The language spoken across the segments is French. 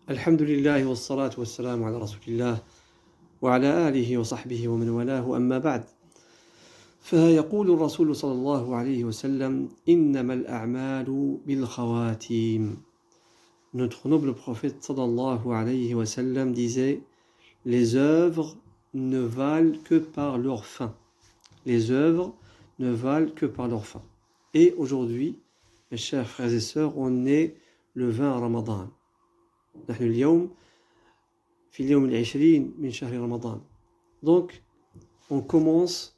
الحمد لله والصلاة والسلام على رسول الله وعلى آله وصحبه ومن والاه أما بعد فيقول الرسول صلى الله عليه وسلم إنما الأعمال بالخواتيم. Notre noble prophète sallallahu alayhi wa sallam disait: les œuvres ne valent que par leur fin. Les œuvres ne valent que par leur fin. Et aujourd'hui, mes chers frères et sœurs, on est le 20 Ramadan. نحن اليوم في اليوم العشرين من شهر رمضان. Donc, on commence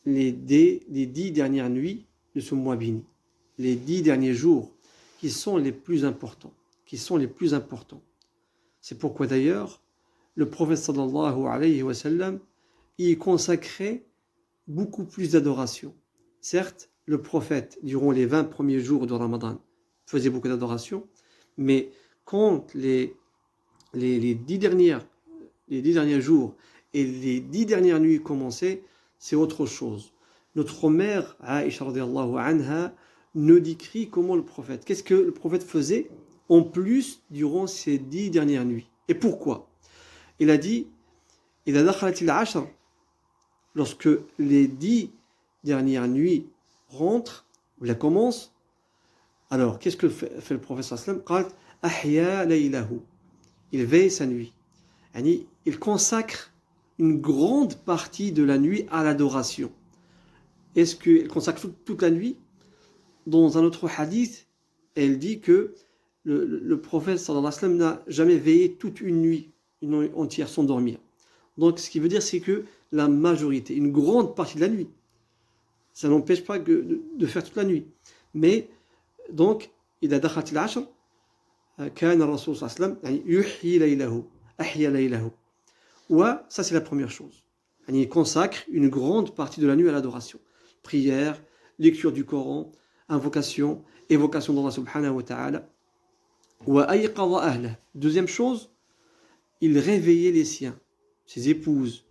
les 10 dernières nuits de ce mois béni. Les 10 derniers jours qui sont les plus importants. C'est pourquoi d'ailleurs, le prophète sallallahu alayhi wa sallam y consacrait beaucoup plus d'adoration. Certes, le prophète, durant les 20 premiers jours de Ramadan, faisait beaucoup d'adoration, mais quand les 10 derniers jours et les 10 dernières nuits commençaient, c'est autre chose. Notre mère, Aïcha radiyallahu anha, nous décrit comment le prophète, qu'est-ce que le prophète faisait en plus durant ces 10 dernières nuits. Et pourquoi? Il a dit, إذا دخلت العشر, lorsque les 10 dernières nuits rentrent, ou la commencent, alors qu'est-ce que fait le prophète sallallahu alayhi wa sallam? Ahya laylahu. Il veille sa nuit. Il consacre une grande partie de la nuit à l'adoration. Est-ce qu'il consacre toute la nuit? Dans un autre hadith, elle dit que le prophète sallallahu alayhi wa sallam n'a jamais veillé toute une nuit entière sans dormir. Donc ce qui veut dire, c'est que la majorité, une grande partie de la nuit, ça n'empêche pas de faire toute la nuit. Mais donc, إذا دخلت العشر كان الرسول صلى الله عليه وسلم يحيي ليله أحيا ليله. Ça c'est la première chose. Il consacre une grande partie de la nuit à l'adoration. Prière, lecture du Coran, invocation, évocation d'Allah subhanahu wa ta'ala. وأيقظ أهله. Deuxième chose, il réveillait les siens, ses épouses,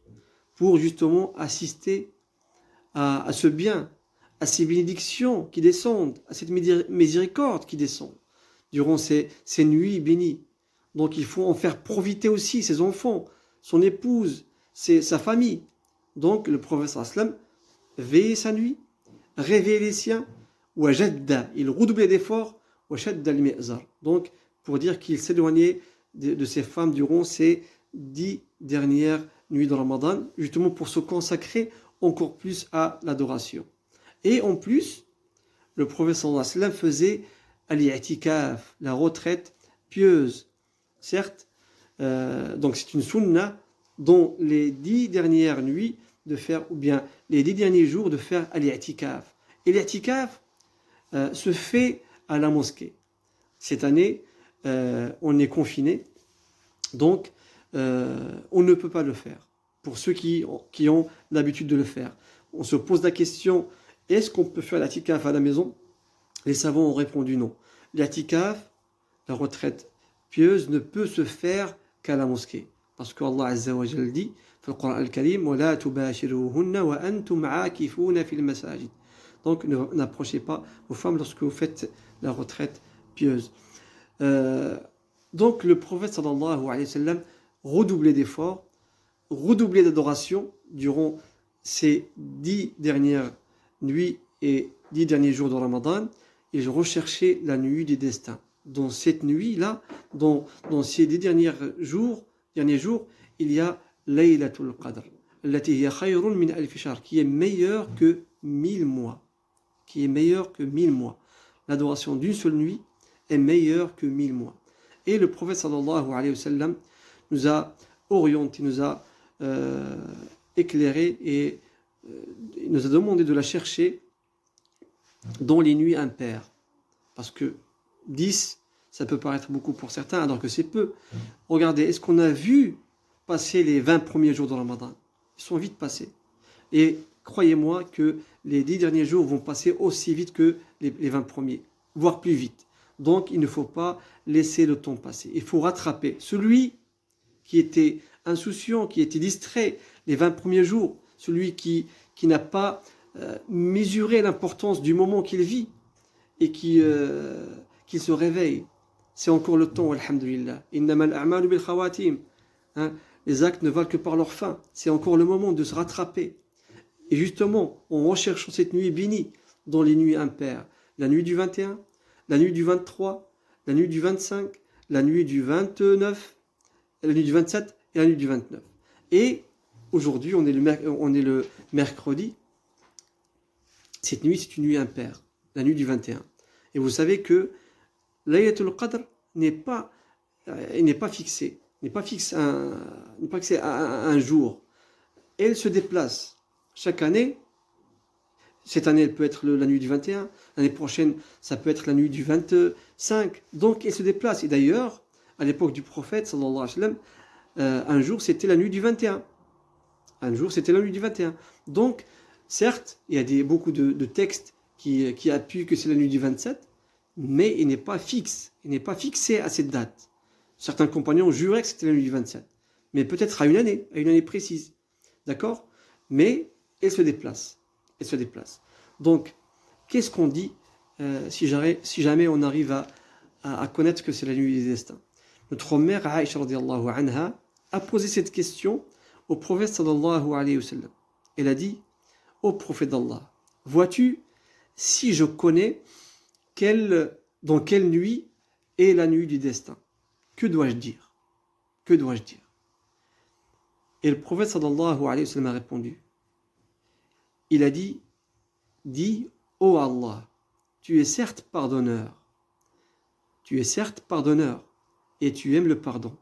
pour justement assister à ce bien, à ces bénédictions qui descendent, à cette miséricorde qui descend durant ces nuits bénies. Donc il faut en faire profiter aussi ses enfants, son épouse, sa famille. Donc le prophète sallallahu alayhi wa sallam veillait sa nuit, réveillait les siens, wajadda, il redoublait d'efforts, washadda al-mi'zar. Donc pour dire qu'il s'éloignait de ses femmes durant ces 10 dernières nuits de Ramadan, justement pour se consacrer encore plus à l'adoration. Et en plus, le prophète sallallahu alayhi wa sallam faisait al-i'tikaf, la retraite pieuse. Certes, donc c'est une sunna dans les 10 dernières nuits de faire, ou bien les 10 derniers jours de faire al-i'tikaf. Et l'i'tikaf se fait à la mosquée. Cette année, on est confiné, donc on ne peut pas le faire. Pour ceux qui ont l'habitude de le faire, on se pose la question: est-ce qu'on peut faire l'i'tikaf à la maison? Les savants ont répondu non. L'i'tikaf, la retraite pieuse, ne peut se faire qu'à la mosquée. Parce qu'Allah Azza wa Jal dit dans le Coran al-Karim: وَلَا تُبَاشِرُوهُنَّ وَأَنْتُمْ عَاكِفُونَ فِي الْمَسَاجِدِ. Donc n'approchez pas vos femmes lorsque vous faites la retraite pieuse. Donc le prophète sallallahu alayhi wa sallam redoublait d'efforts, redoublait d'adoration durant ces 10 dernières nuits et 10 derniers jours de Ramadan. Et je recherchais la nuit du destin. Dans cette nuit-là, dans ces 10 derniers jours, il y a Laylatul Qadr, التي هي خير من ألف شهر, qui est meilleure que 1000 mois. L'adoration d'une seule nuit est meilleure que 1000 mois. Et le prophète sallallahu alayhi wa sallam nous a orienté, nous a éclairé et nous a demandé de la chercher dans les nuits impaires. Parce que 10, ça peut paraître beaucoup pour certains, alors que c'est peu. Regardez, est-ce qu'on a vu passer les 20 premiers jours de Ramadan? Ils sont vite passés. Et croyez-moi que les 10 derniers jours vont passer aussi vite que les 20 premiers, voire plus vite. Donc il ne faut pas laisser le temps passer. Il faut rattraper celui qui était insouciant, qui était distrait les 20 premiers jours, celui qui n'a pas mesuré l'importance du moment qu'il vit et qu'il se réveille. c'est encore le temps, alhamdulillah. Innamal a'malu bil khawatim. Hein, les actes ne valent que par leur fin. C'est encore le moment de se rattraper. Et justement, en recherchant cette nuit bénie dans les nuits impaires, la nuit du 21, la nuit du 23, la nuit du 25, la nuit du 29, la nuit du 27 et la nuit du 29. Et aujourd'hui, on est le mercredi. Cette nuit, c'est une nuit impaire, la nuit du 21. Et vous savez que Laylatul Qadr n'est pas fixée, n'est pas fixée à un jour. Elle se déplace chaque année. Cette année, elle peut être la nuit du 21. L'année prochaine, ça peut être la nuit du 25. Donc, elle se déplace. Et d'ailleurs, à l'époque du prophète, sallallahu alayhi wa sallam, un jour, c'était la nuit du 21. Un jour, c'était la nuit du 21. Donc, certes, il y a beaucoup de textes qui appuient que c'est la nuit du 27, mais il n'est pas fixe. Il n'est pas fixé à cette date. Certains compagnons juraient que c'était la nuit du 27. Mais peut-être à une année précise. D'accord? Mais elle se déplace. Elle se déplace. Donc, qu'est-ce qu'on dit si jamais on arrive à connaître que c'est la nuit des destins? Notre mère Aïcha radiyallahu anha a posé cette question au prophète sallallahu alayhi wa sallam. Elle a dit: ô prophète d'Allah, vois-tu si je connais dans quelle nuit est la nuit du destin? Que dois-je dire? Que dois-je dire? Et le prophète sallallahu alayhi wa sallam a répondu. Il a dit: dis, ô Allah, tu es certes pardonneur. Tu es certes pardonneur et tu aimes le pardon.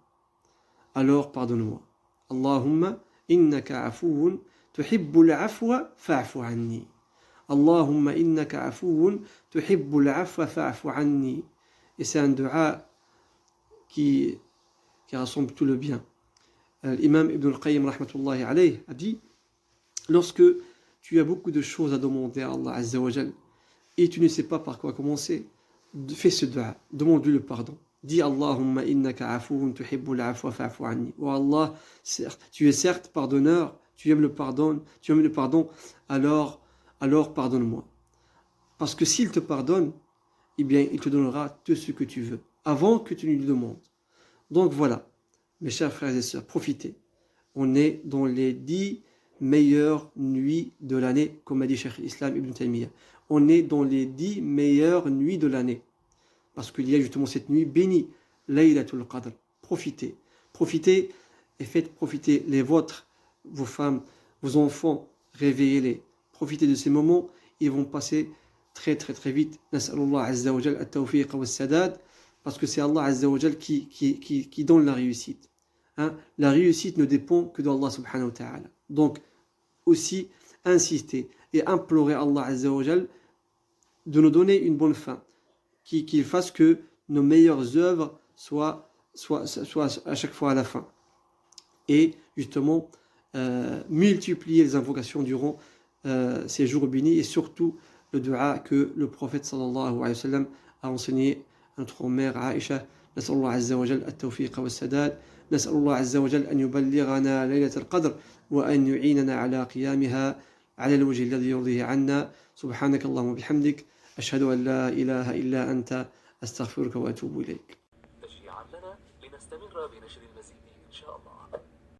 Alors pardonne-moi. Allahumma innaka afuun tuhibbul afwa fa'fu anni. Allahumma innaka afuun tuhibbul afwa fa'fu anni. Et c'est un dua qui rassemble tout le bien. L'imam Ibn al-Qayyim rahmatullahi alayhi a dit: lorsque tu as beaucoup de choses à demander à Allah Azza wa Jal et tu ne sais pas par quoi commencer, fais ce dua, demande-lui le pardon. Dis Allahumma innaka afoun tuhibbul afwa fa'fu anni. Oh Allah, tu es certes pardonneur, tu aimes le pardon, alors pardonne-moi. Parce que s'il te pardonne, eh bien il te donnera tout ce que tu veux, avant que tu ne lui demandes. Donc voilà, mes chers frères et sœurs, profitez. On est dans les 10 meilleures nuits de l'année, comme a dit Cheikh Islam Ibn Taymiyyah. On est dans les 10 meilleures nuits de l'année. Parce qu'il y a justement cette nuit bénie, Laylatul Qadr. Profitez. Profitez et faites profiter les vôtres, vos femmes, vos enfants, réveillez-les. Profitez de ces moments, ils vont passer très très très vite. Nas'alullah Azza wa Jal at-tawfiq wa as-sadad, parce que c'est Allah Azza wa Jal qui donne la réussite. Hein? La réussite ne dépend que d'Allah subhanahu wa ta'ala. Donc, aussi, insister et implorer Allah Azza wa Jal de nous donner une bonne fin, qu'il fasse que nos meilleures œuvres soient à chaque fois à la fin. Et justement, multiplier les invocations durant ces jours bénis, et surtout le dua que le prophète sallallahu alayhi wa sallam a enseigné à notre mère Aïcha. نسأل الله عز وجل التوفيق والسداد. نسأل الله عز وجل أن يبلغنا ليلة القدر وأن يعيننا على قيامها على الوجه الذي يرضيه عنا. سبحانك اللهم وبحمدك أشهد أن لا إله إلا أنت أستغفرك وأتوب إليك. تشجيعا لنا لنستمر بنشر